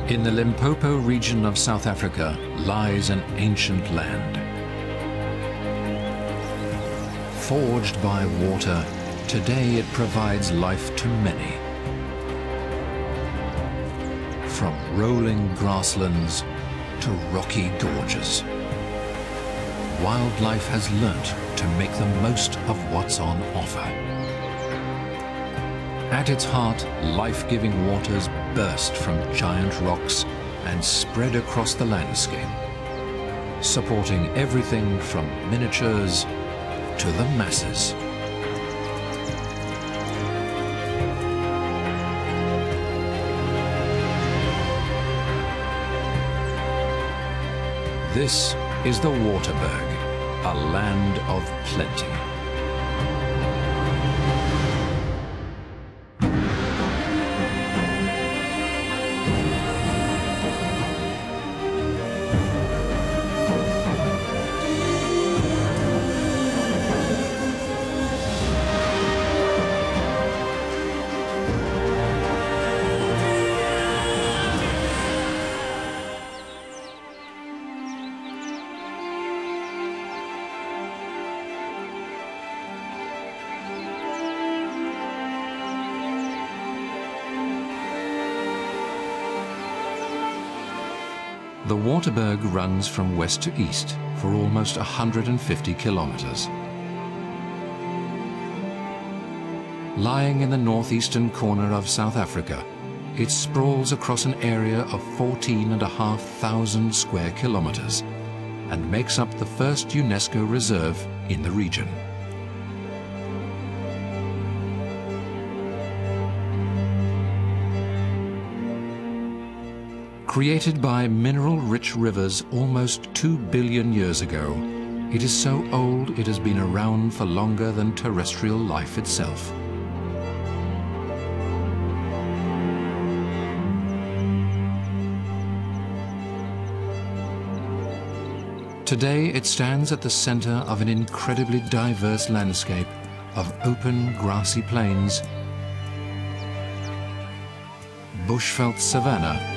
In the Limpopo region of South Africa lies an ancient land. Forged by water, today it provides life to many. From rolling grasslands to rocky gorges, wildlife has learnt to make the most of what's on offer. At its heart, life-giving waters burst from giant rocks and spread across the landscape, supporting everything from miniatures to the masses. This is the Waterberg, a land of plenty. The Waterberg runs from west to east for almost 150 kilometers. Lying in the northeastern corner of South Africa, it sprawls across an area of 14,500 square kilometers and makes up the first UNESCO reserve in the region. Created by mineral-rich rivers almost 2 billion years ago, it is so old it has been around for longer than terrestrial life itself. Today it stands at the center of an incredibly diverse landscape of open grassy plains, bushveld savanna,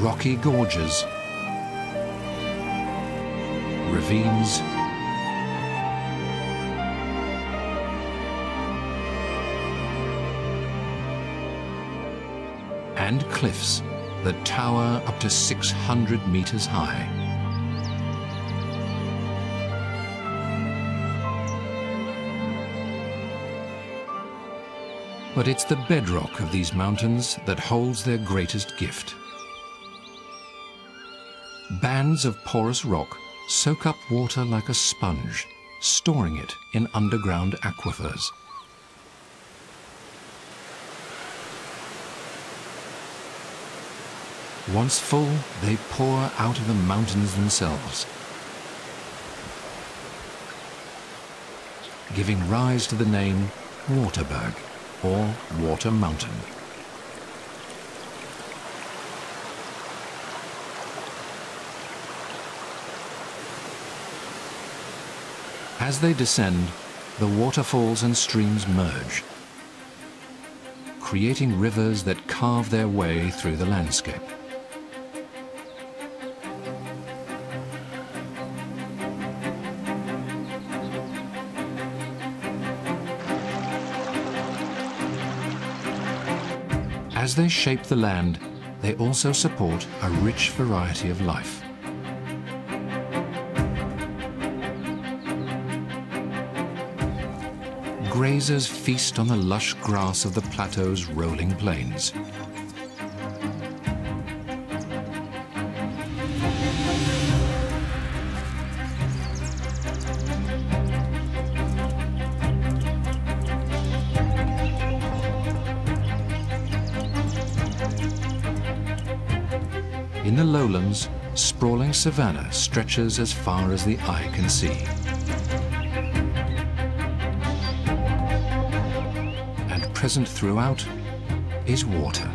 rocky gorges, ravines, and cliffs that tower up to 600 meters high. But it's the bedrock of these mountains that holds their greatest gift. Bands of porous rock soak up water like a sponge, storing it in underground aquifers. Once full, they pour out of the mountains themselves, giving rise to the name Waterberg, or Water Mountain. As they descend, the waterfalls and streams merge, creating rivers that carve their way through the landscape. As they shape the land, they also support a rich variety of life. Grazers feast on the lush grass of the plateau's rolling plains. In the lowlands, sprawling savanna stretches as far as the eye can see. Present throughout is water.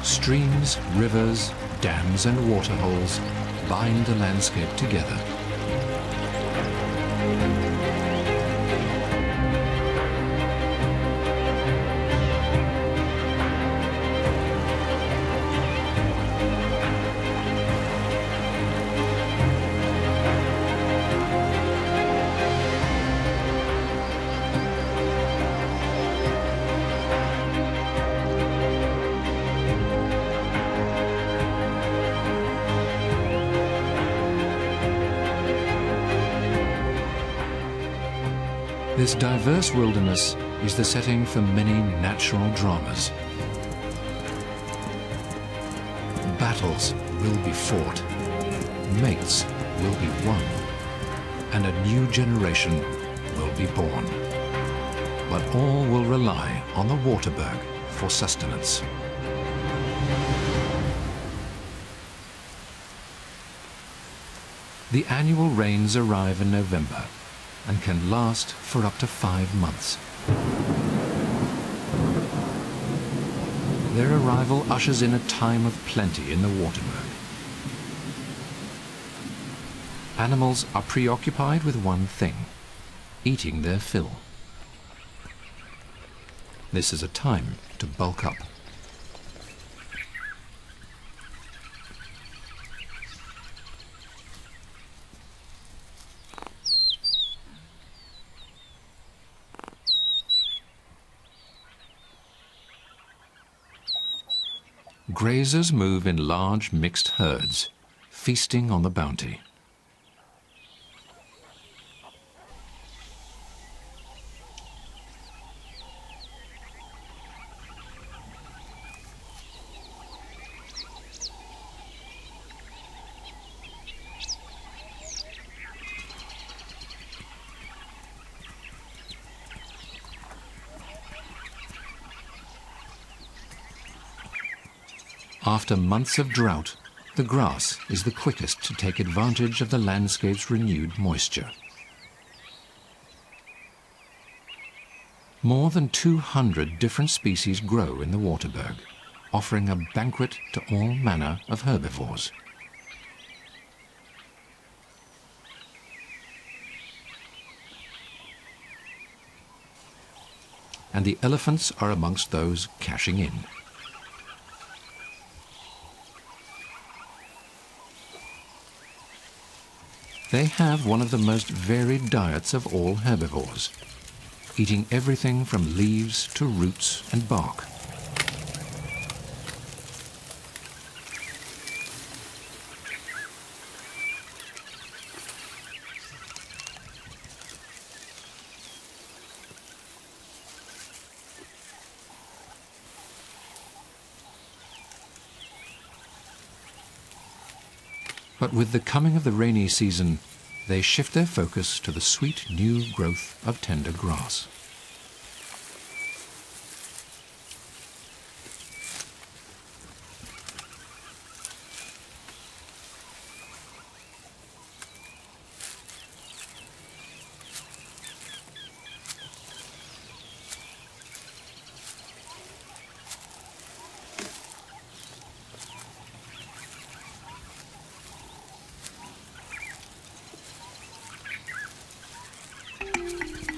Streams, rivers, dams and waterholes bind the landscape together. This diverse wilderness is the setting for many natural dramas. Battles will be fought, mates will be won, and a new generation will be born. But all will rely on the Waterberg for sustenance. The annual rains arrive in November and can last for up to 5 months. Their arrival ushers in a time of plenty in the Waterberg. Animals are preoccupied with one thing: eating their fill. This is a time to bulk up. Grazers move in large mixed herds, feasting on the bounty. After months of drought, the grass is the quickest to take advantage of the landscape's renewed moisture. More than 200 different species grow in the Waterberg, offering a banquet to all manner of herbivores. And the elephants are amongst those cashing in. They have one of the most varied diets of all herbivores, eating everything from leaves to roots and bark. But with the coming of the rainy season, they shift their focus to the sweet new growth of tender grass.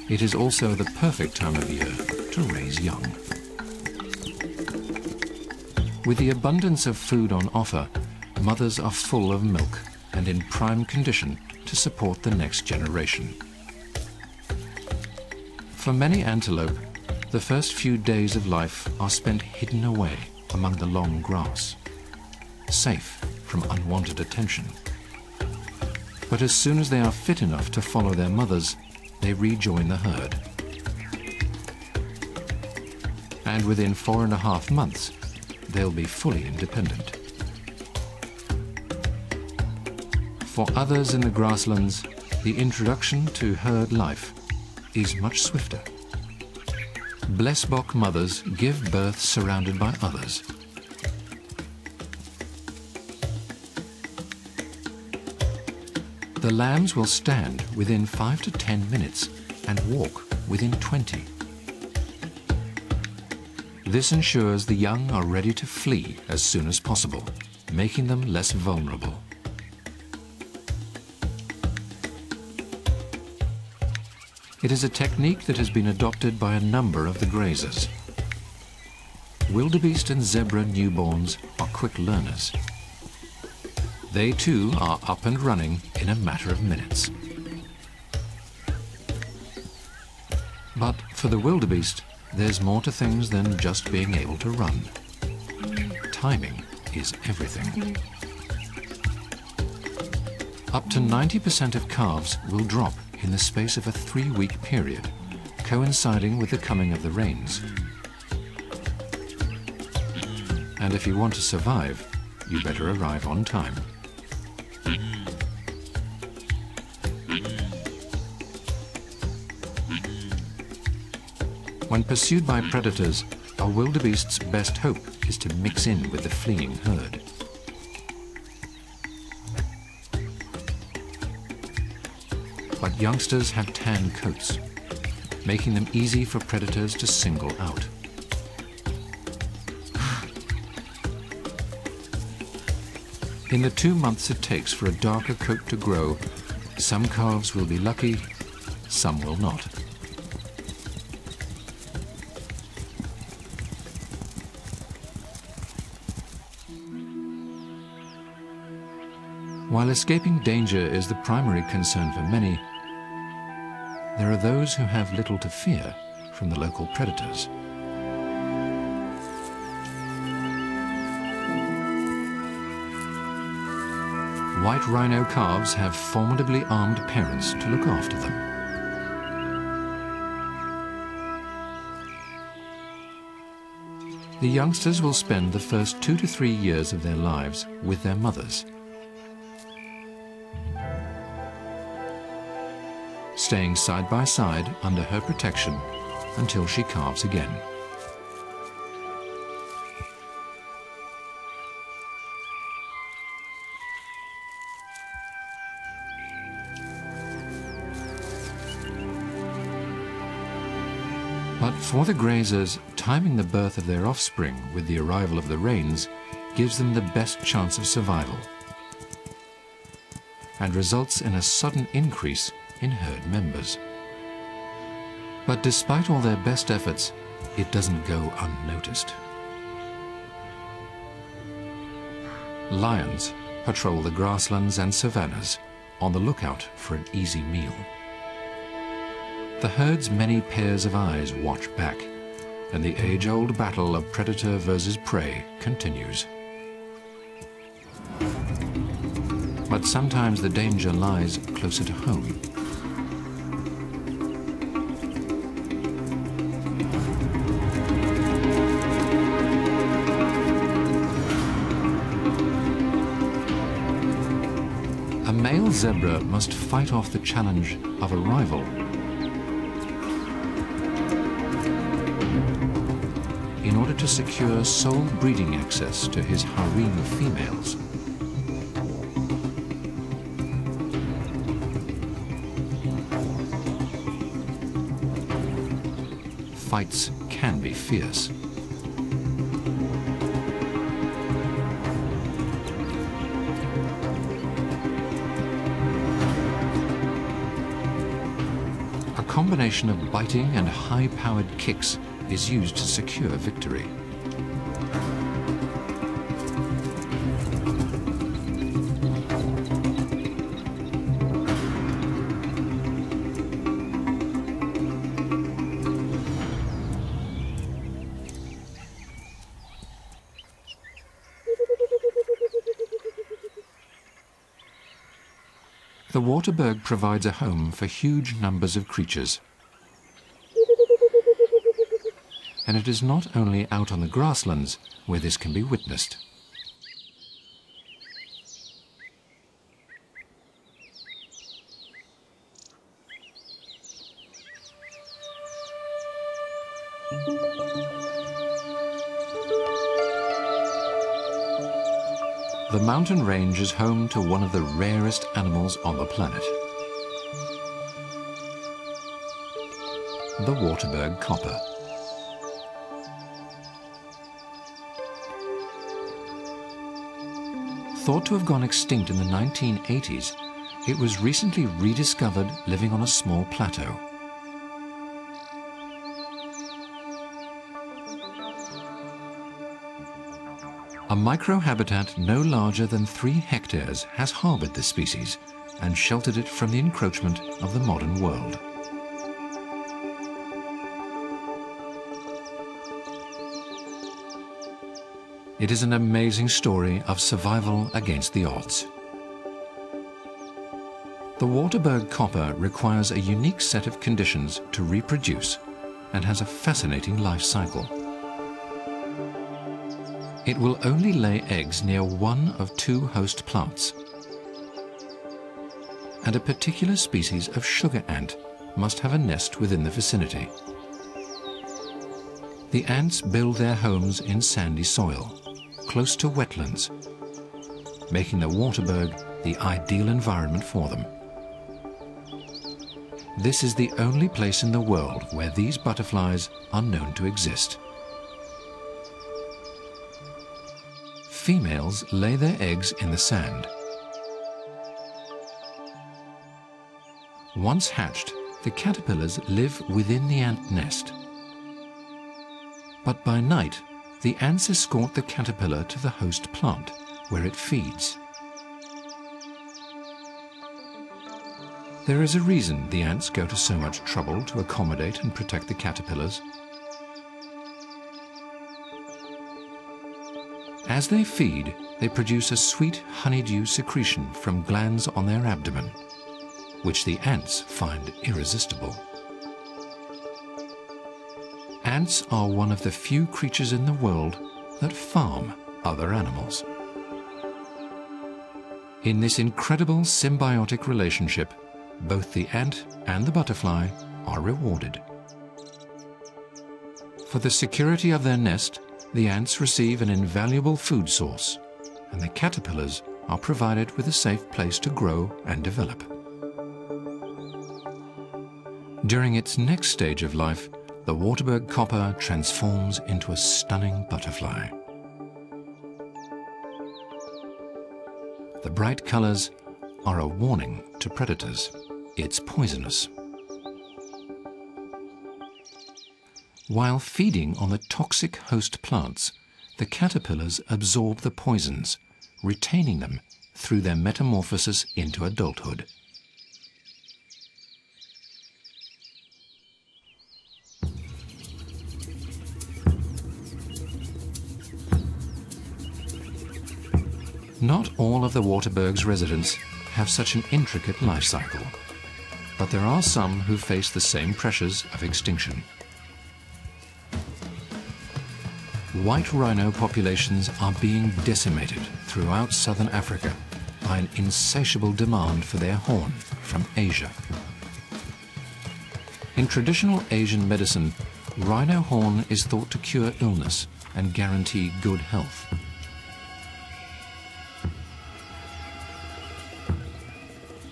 It is also the perfect time of year to raise young. With the abundance of food on offer, mothers are full of milk and in prime condition to support the next generation. For many antelope, the first few days of life are spent hidden away among the long grass, safe from unwanted attention. But as soon as they are fit enough to follow their mothers, they rejoin the herd. And within 4.5 months, they'll be fully independent. For others in the grasslands, the introduction to herd life is much swifter. Blessbok mothers give birth surrounded by others. The lambs will stand within 5 to 10 minutes and walk within 20. This ensures the young are ready to flee as soon as possible, making them less vulnerable. It is a technique that has been adopted by a number of the grazers. Wildebeest and zebra newborns are quick learners. They too are up and running in a matter of minutes. But for the wildebeest, there's more to things than just being able to run. Timing is everything. Up to 90% of calves will drop in the space of a 3-week period, coinciding with the coming of the rains. And if you want to survive, you better arrive on time. When pursued by predators, a wildebeest's best hope is to mix in with the fleeing herd. But youngsters have tan coats, making them easy for predators to single out. In the 2 months it takes for a darker coat to grow, some calves will be lucky, some will not. While escaping danger is the primary concern for many, there are those who have little to fear from the local predators. White rhino calves have formidably armed parents to look after them. The youngsters will spend the first 2 to 3 years of their lives with their mothers, staying side by side under her protection until she calves again. But for the grazers, timing the birth of their offspring with the arrival of the rains gives them the best chance of survival and results in a sudden increase in herd members. But despite all their best efforts, it doesn't go unnoticed. Lions patrol the grasslands and savannas on the lookout for an easy meal. The herd's many pairs of eyes watch back, and the age-old battle of predator versus prey continues. But sometimes the danger lies closer to home. A male zebra must fight off the challenge of a rival. In order to secure sole breeding access to his harem of females. Fights can be fierce. A combination of biting and high-powered kicks is used to secure victory. The Waterberg provides a home for huge numbers of creatures. And it is not only out on the grasslands where this can be witnessed. The mountain range is home to one of the rarest animals on the planet. The Waterberg copper. Thought to have gone extinct in the 1980s, it was recently rediscovered living on a small plateau. A microhabitat no larger than 3 hectares has harbored this species and sheltered it from the encroachment of the modern world. It is an amazing story of survival against the odds. The Waterberg copper requires a unique set of conditions to reproduce and has a fascinating life cycle. It will only lay eggs near one of 2 host plants. And a particular species of sugar ant must have a nest within the vicinity. The ants build their homes in sandy soil, close to wetlands, making the Waterberg the ideal environment for them. This is the only place in the world where these butterflies are known to exist. Females lay their eggs in the sand. Once hatched, the caterpillars live within the ant nest. But by night, the ants escort the caterpillar to the host plant, where it feeds. There is a reason the ants go to so much trouble to accommodate and protect the caterpillars. As they feed, they produce a sweet honeydew secretion from glands on their abdomen, which the ants find irresistible. Ants are one of the few creatures in the world that farm other animals. In this incredible symbiotic relationship, both the ant and the butterfly are rewarded. For the security of their nest, the ants receive an invaluable food source, and the caterpillars are provided with a safe place to grow and develop. During its next stage of life, the Waterberg copper transforms into a stunning butterfly. The bright colors are a warning to predators. It's poisonous. While feeding on the toxic host plants, the caterpillars absorb the poisons, retaining them through their metamorphosis into adulthood. Not all of the Waterberg's residents have such an intricate life cycle, but there are some who face the same pressures of extinction. White rhino populations are being decimated throughout southern Africa by an insatiable demand for their horn from Asia. In traditional Asian medicine, rhino horn is thought to cure illness and guarantee good health.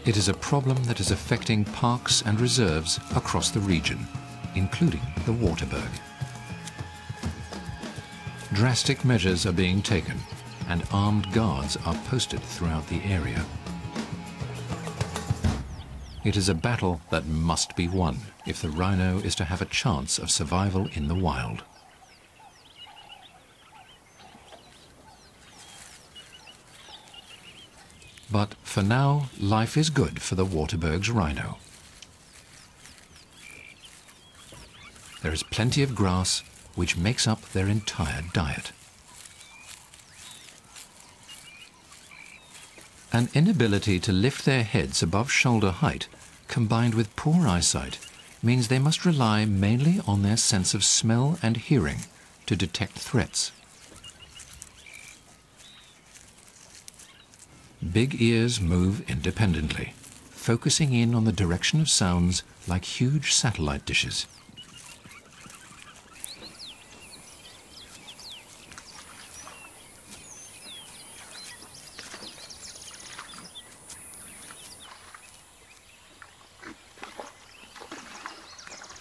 It is a problem that is affecting parks and reserves across the region, including the Waterberg. Drastic measures are being taken, and armed guards are posted throughout the area. It is a battle that must be won if the rhino is to have a chance of survival in the wild. But for now, life is good for the Waterberg's rhino. There is plenty of grass, which makes up their entire diet. An inability to lift their heads above shoulder height, combined with poor eyesight, means they must rely mainly on their sense of smell and hearing to detect threats. Big ears move independently, focusing in on the direction of sounds like huge satellite dishes.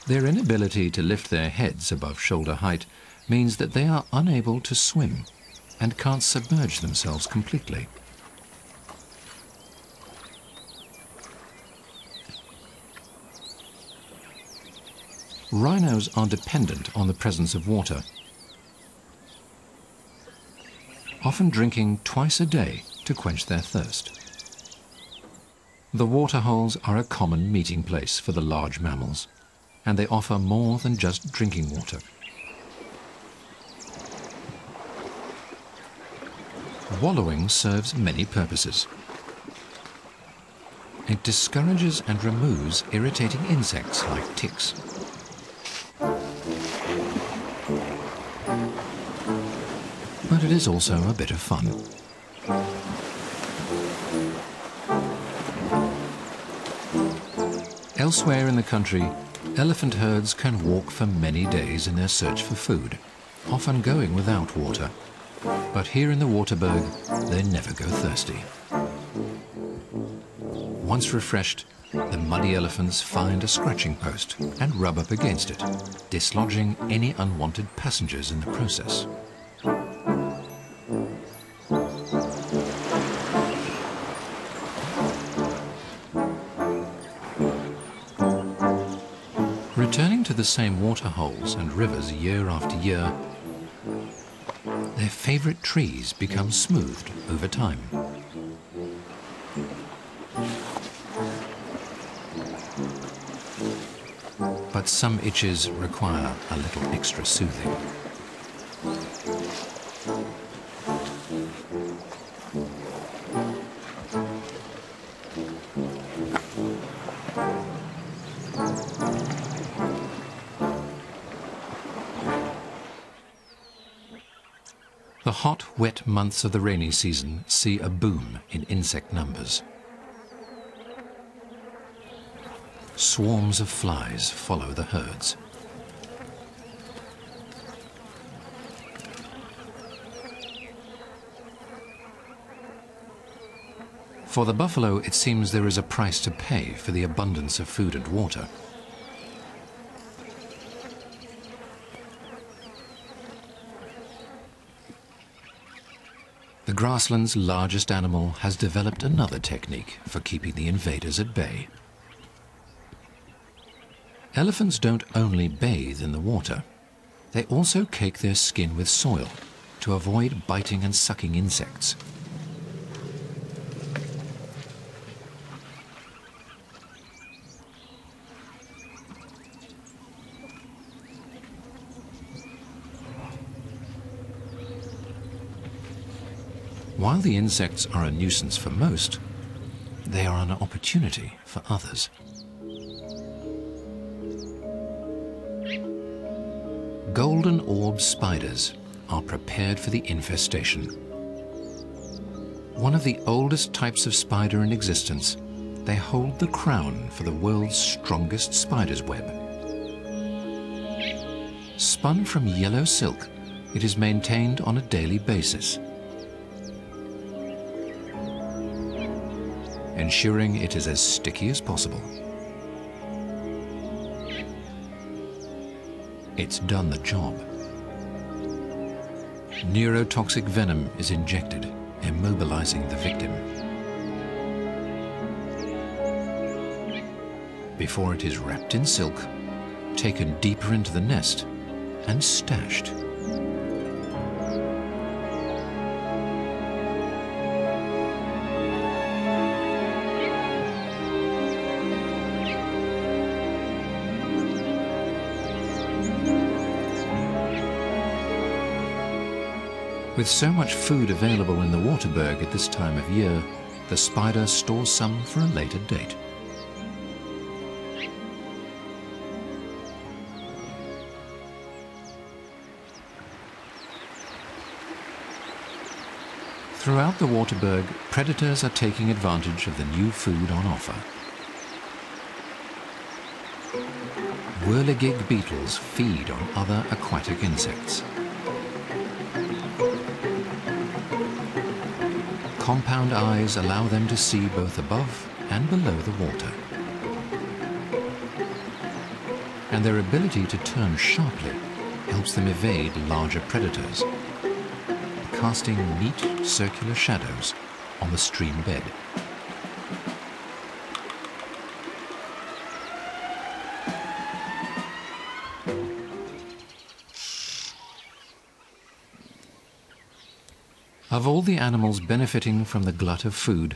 Their inability to lift their heads above shoulder height means that they are unable to swim and can't submerge themselves completely. Rhinos are dependent on the presence of water, often drinking twice a day to quench their thirst. The waterholes are a common meeting place for the large mammals, and they offer more than just drinking water. Wallowing serves many purposes. It discourages and removes irritating insects like ticks. But it is also a bit of fun. Elsewhere in the country, elephant herds can walk for many days in their search for food, often going without water. But here in the Waterberg, they never go thirsty. Once refreshed, the muddy elephants find a scratching post and rub up against it, dislodging any unwanted passengers in the process. Returning to the same waterholes and rivers year after year, their favorite trees become smoothed over time. But some itches require a little extra soothing. The hot, wet months of the rainy season see a boom in insect numbers. Swarms of flies follow the herds. For the buffalo, it seems there is a price to pay for the abundance of food and water. The grassland's largest animal has developed another technique for keeping the invaders at bay. Elephants don't only bathe in the water, they also cake their skin with soil to avoid biting and sucking insects. While the insects are a nuisance for most, they are an opportunity for others. Golden orb spiders are prepared for the infestation. One of the oldest types of spider in existence, they hold the crown for the world's strongest spider's web. Spun from yellow silk, it is maintained on a daily basis, ensuring it is as sticky as possible. It's done the job. Neurotoxic venom is injected, immobilizing the victim. Before it is wrapped in silk, taken deeper into the nest, and stashed. With so much food available in the Waterberg at this time of year, the spider stores some for a later date. Throughout the Waterberg, predators are taking advantage of the new food on offer. Whirligig beetles feed on other aquatic insects. Compound eyes allow them to see both above and below the water. And their ability to turn sharply helps them evade larger predators, casting neat circular shadows on the stream bed. Of all the animals benefiting from the glut of food,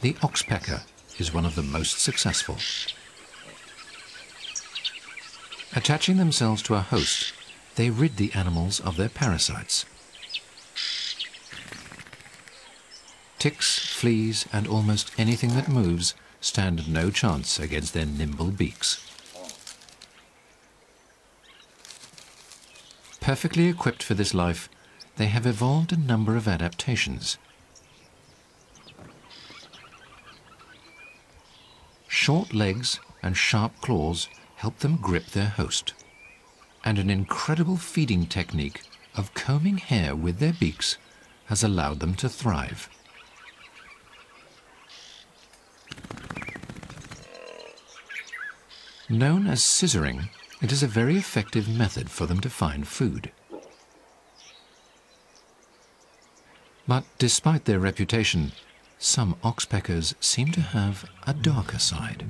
the oxpecker is one of the most successful. Attaching themselves to a host, they rid the animals of their parasites. Ticks, fleas, and almost anything that moves stand no chance against their nimble beaks. Perfectly equipped for this life, they have evolved a number of adaptations. Short legs and sharp claws help them grip their host, and an incredible feeding technique of combing hair with their beaks has allowed them to thrive. Known as scissoring, it is a very effective method for them to find food. But despite their reputation, some oxpeckers seem to have a darker side.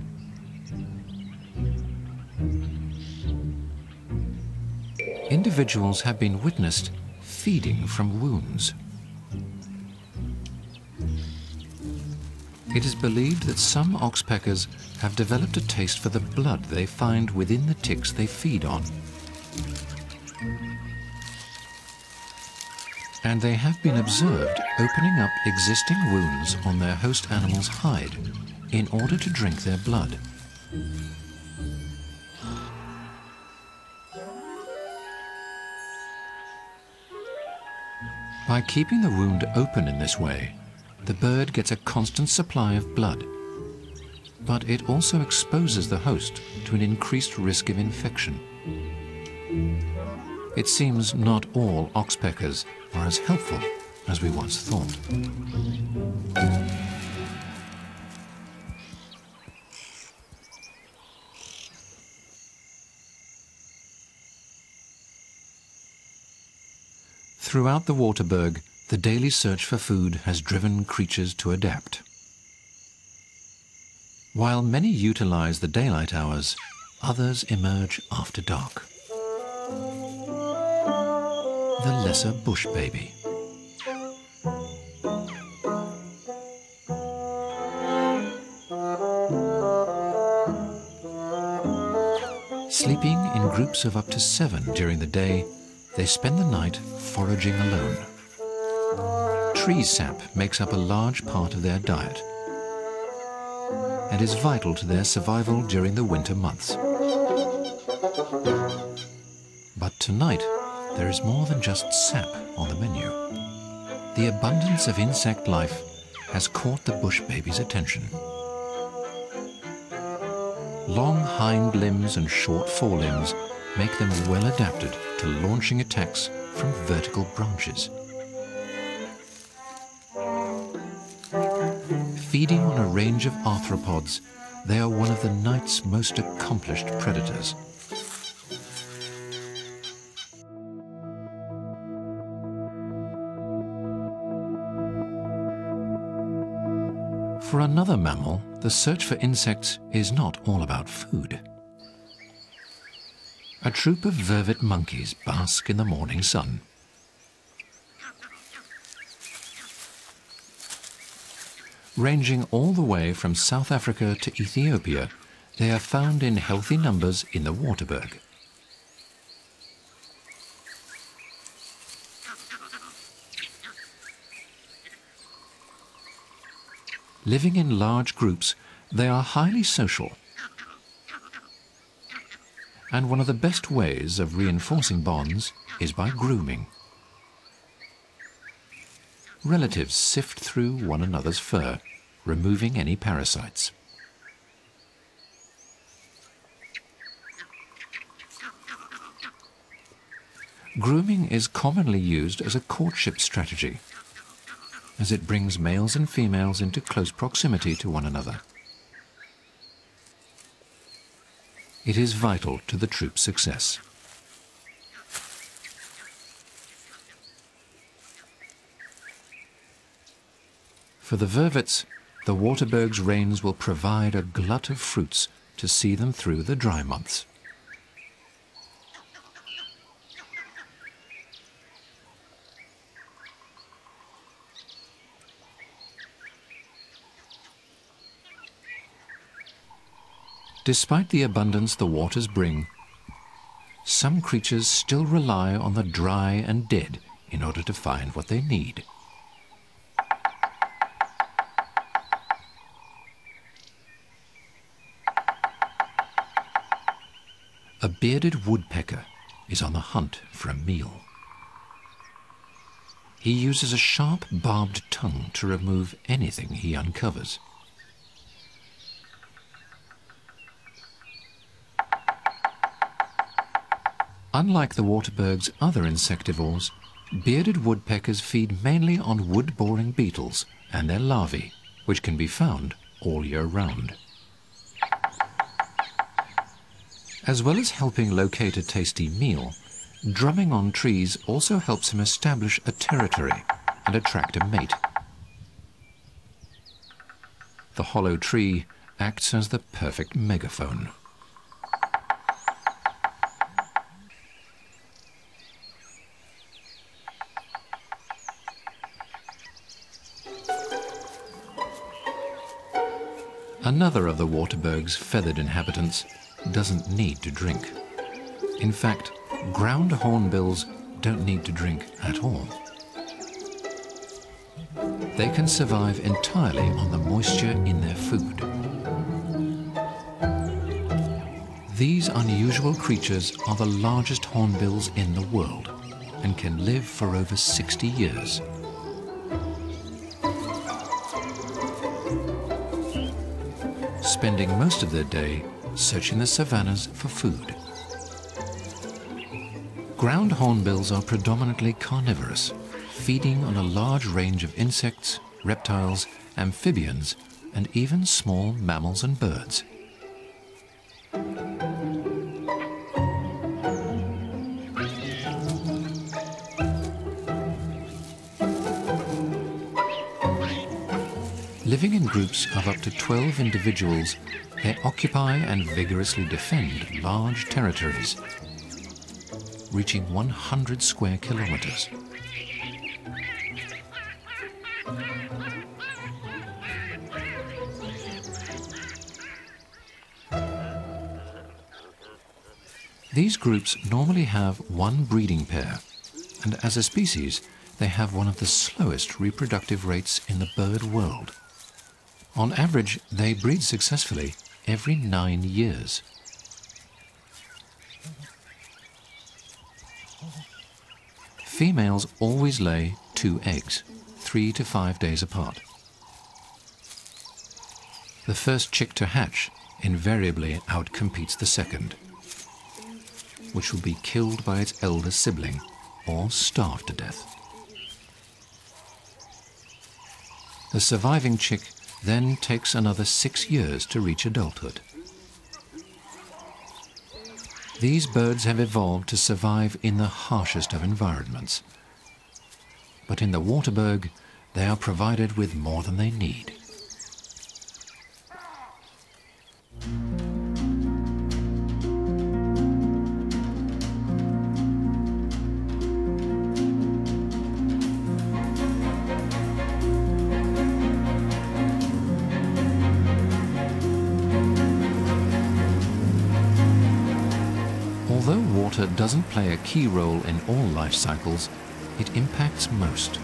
Individuals have been witnessed feeding from wounds. It is believed that some oxpeckers have developed a taste for the blood they find within the ticks they feed on. And they have been observed opening up existing wounds on their host animal's hide in order to drink their blood. By keeping the wound open in this way, the bird gets a constant supply of blood, but it also exposes the host to an increased risk of infection. It seems not all oxpeckers are as helpful as we once thought. Throughout the Waterberg, the daily search for food has driven creatures to adapt. While many utilize the daylight hours, others emerge after dark. The lesser bush baby. Sleeping in groups of up to 7 during the day, they spend the night foraging alone. Tree sap makes up a large part of their diet and is vital to their survival during the winter months. But tonight, there is more than just sap on the menu. The abundance of insect life has caught the bush baby's attention. Long hind limbs and short forelimbs make them well adapted to launching attacks from vertical branches. Feeding on a range of arthropods, they are one of the night's most accomplished predators. For another mammal, the search for insects is not all about food. A troop of vervet monkeys bask in the morning sun. Ranging all the way from South Africa to Ethiopia, they are found in healthy numbers in the Waterberg. Living in large groups, they are highly social. And one of the best ways of reinforcing bonds is by grooming. Relatives sift through one another's fur, removing any parasites. Grooming is commonly used as a courtship strategy, as it brings males and females into close proximity to one another. It is vital to the troop's success. For the vervets, the Waterberg's rains will provide a glut of fruits to see them through the dry months. Despite the abundance the waters bring, some creatures still rely on the dry and dead in order to find what they need. A bearded woodpecker is on the hunt for a meal. He uses a sharp, barbed tongue to remove anything he uncovers. Unlike the Waterberg's other insectivores, bearded woodpeckers feed mainly on wood-boring beetles and their larvae, which can be found all year round. As well as helping locate a tasty meal, drumming on trees also helps him establish a territory and attract a mate. The hollow tree acts as the perfect megaphone. Another of the Waterberg's feathered inhabitants doesn't need to drink. In fact, ground hornbills don't need to drink at all. They can survive entirely on the moisture in their food. These unusual creatures are the largest hornbills in the world and can live for over 60 years. Spending most of their day searching the savannas for food. Ground hornbills are predominantly carnivorous, feeding on a large range of insects, reptiles, amphibians, and even small mammals and birds. Living in groups of up to 12 individuals, they occupy and vigorously defend large territories, reaching 100 square kilometers. These groups normally have one breeding pair, and as a species, they have one of the slowest reproductive rates in the bird world. On average, they breed successfully every 9 years. Females always lay 2 eggs, 3 to 5 days apart. The first chick to hatch invariably outcompetes the second, which will be killed by its elder sibling or starved to death. The surviving chick then takes another 6 years to reach adulthood. These birds have evolved to survive in the harshest of environments. But in the Waterberg, they are provided with more than they need. Although water doesn't play a key role in all life cycles, it impacts most.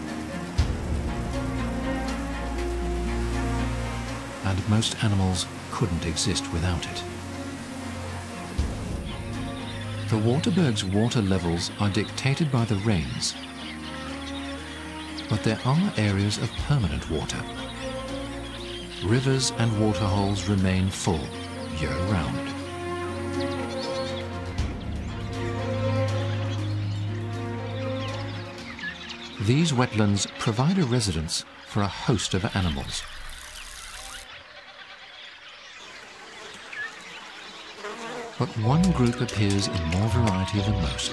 And most animals couldn't exist without it. The Waterberg's water levels are dictated by the rains, but there are areas of permanent water. Rivers and waterholes remain full year-round. These wetlands provide a residence for a host of animals. But one group appears in more variety than most.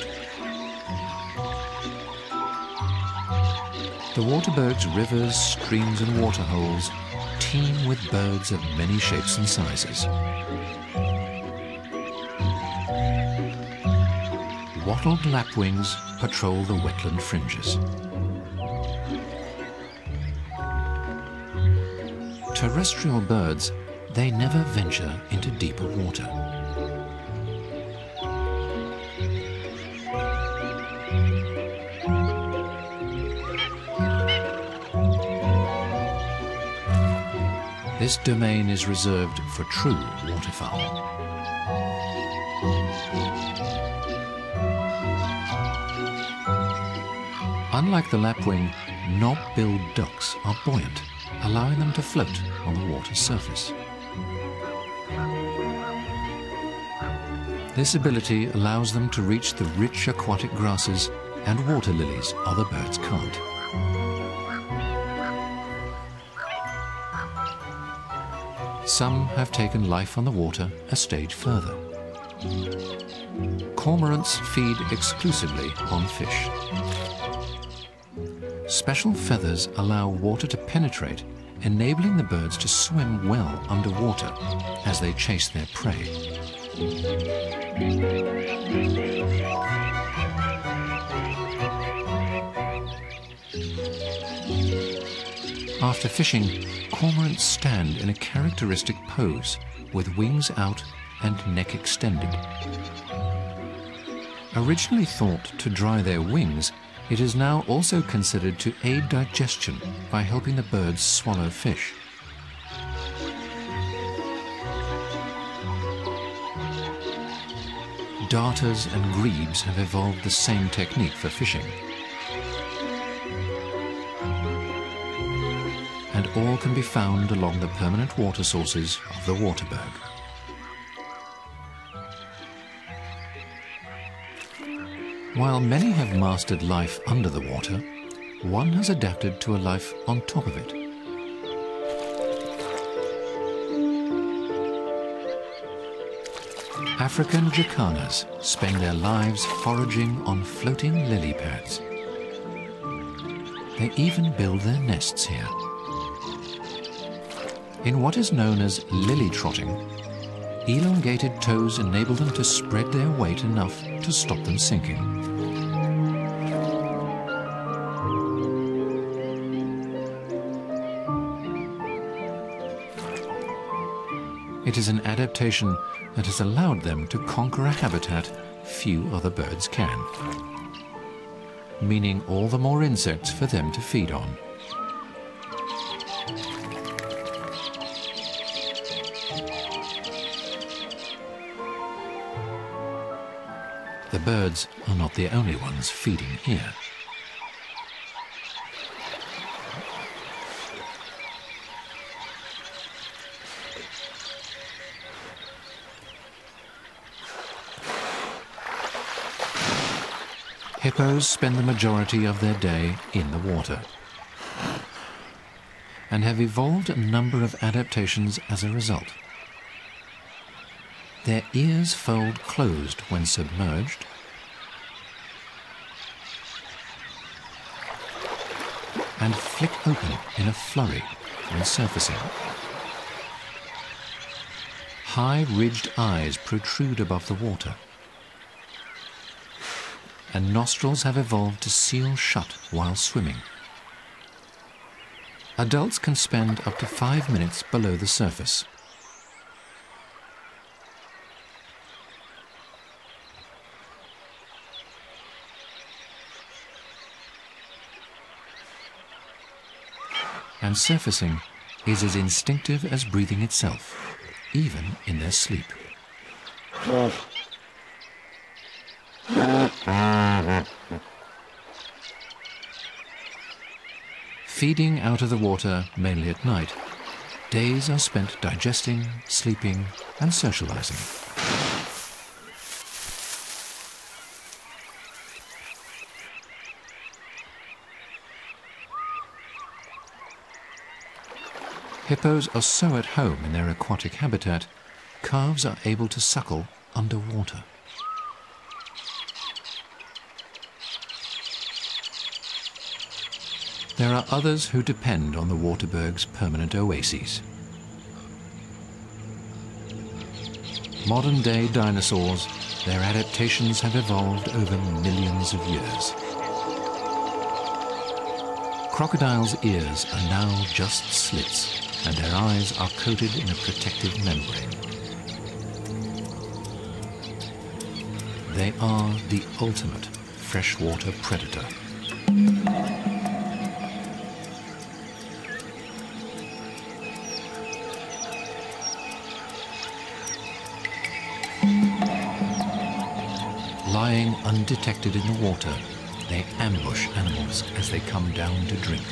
The Waterberg's rivers, streams and waterholes teem with birds of many shapes and sizes. Wattled lapwings patrol the wetland fringes. Terrestrial birds they never venture into deeper water. This domain is reserved for true waterfowl. Unlike the lapwing, knob-billed ducks are buoyant, allowing them to float on the water's surface. This ability allows them to reach the rich aquatic grasses and water lilies other birds can't. Some have taken life on the water a stage further. Cormorants feed exclusively on fish. Special feathers allow water to penetrate, enabling the birds to swim well underwater as they chase their prey. After fishing, cormorants stand in a characteristic pose with wings out and neck extended. Originally thought to dry their wings, it is now also considered to aid digestion by helping the birds swallow fish. Darters and grebes have evolved the same technique for fishing. And all can be found along the permanent water sources of the Waterberg. While many have mastered life under the water, one has adapted to a life on top of it. African jacanas spend their lives foraging on floating lily pads. They even build their nests here. In what is known as lily trotting, elongated toes enable them to spread their weight enough to stop them sinking. It is an adaptation that has allowed them to conquer a habitat few other birds can, meaning all the more insects for them to feed on. The birds are not the only ones feeding here. Hippos spend the majority of their day in the water and have evolved a number of adaptations as a result. Their ears fold closed when submerged, and flick open in a flurry when surfacing. High ridged eyes protrude above the water, and nostrils have evolved to seal shut while swimming. Adults can spend up to 5 minutes below the surface. And surfacing is as instinctive as breathing itself, even in their sleep. Feeding out of the water mainly at night, days are spent digesting, sleeping, and socializing. Hippos are so at home in their aquatic habitat, calves are able to suckle underwater. There are others who depend on the Waterberg's permanent oases. Modern-day dinosaurs, their adaptations have evolved over millions of years. Crocodiles' ears are now just slits, and their eyes are coated in a protective membrane. They are the ultimate freshwater predator. Lying undetected in the water, they ambush animals as they come down to drink.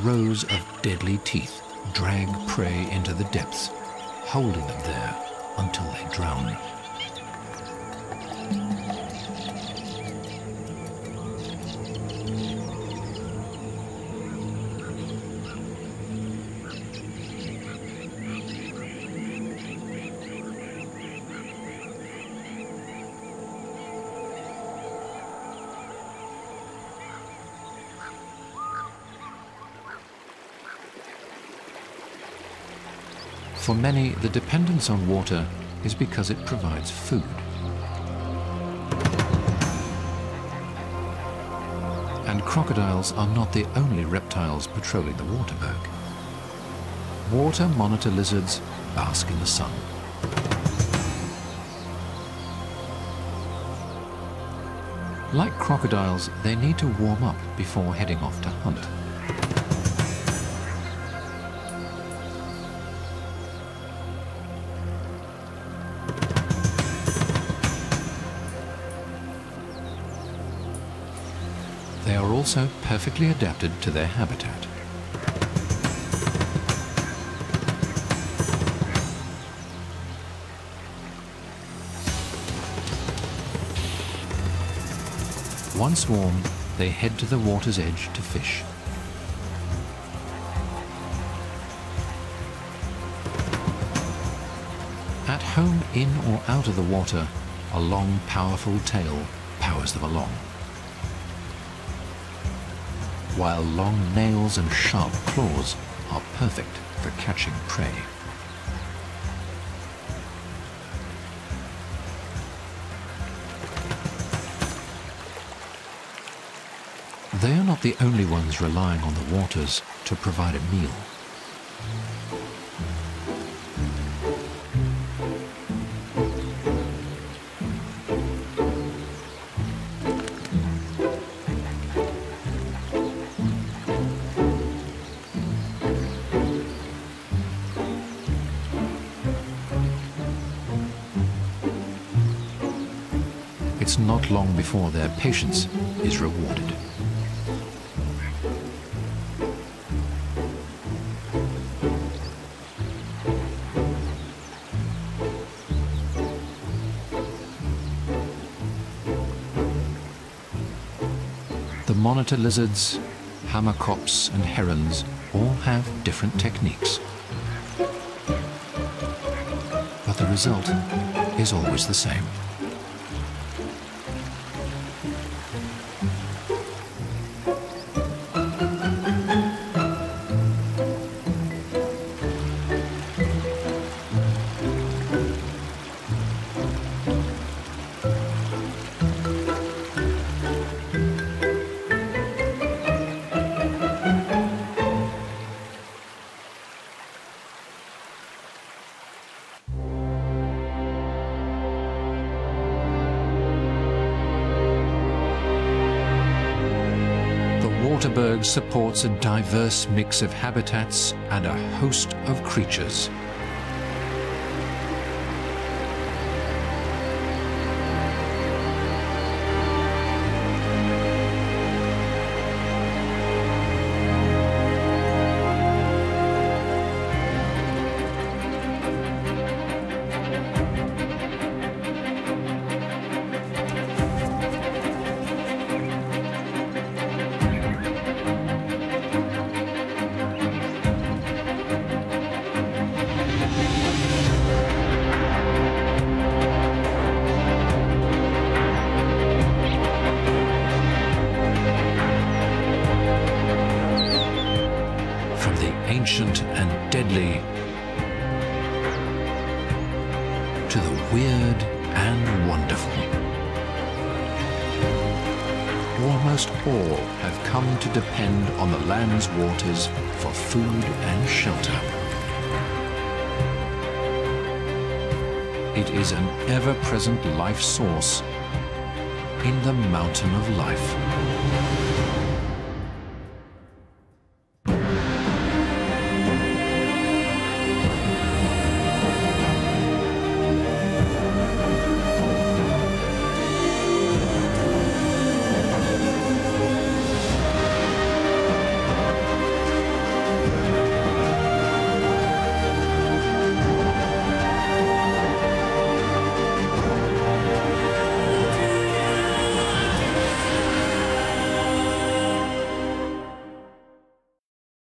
Rows of deadly teeth drag prey into the depths, holding them there until they drown. For many, the dependence on water is because it provides food. And crocodiles are not the only reptiles patrolling the Waterberg. Water monitor lizards bask in the sun. Like crocodiles, they need to warm up before heading off to hunt. They are also perfectly adapted to their habitat. Once warm, they head to the water's edge to fish. At home, in or out of the water, a long, powerful tail powers them along, while long nails and sharp claws are perfect for catching prey. They are not the only ones relying on the waters to provide a meal. It's not long before their patience is rewarded. The monitor lizards, hammerkops and herons all have different techniques. But the result is always the same. Waterberg supports a diverse mix of habitats and a host of creatures. weird and wonderful. Almost all have come to depend on the land's waters for food and shelter. It is an ever-present life source in the mountain of life.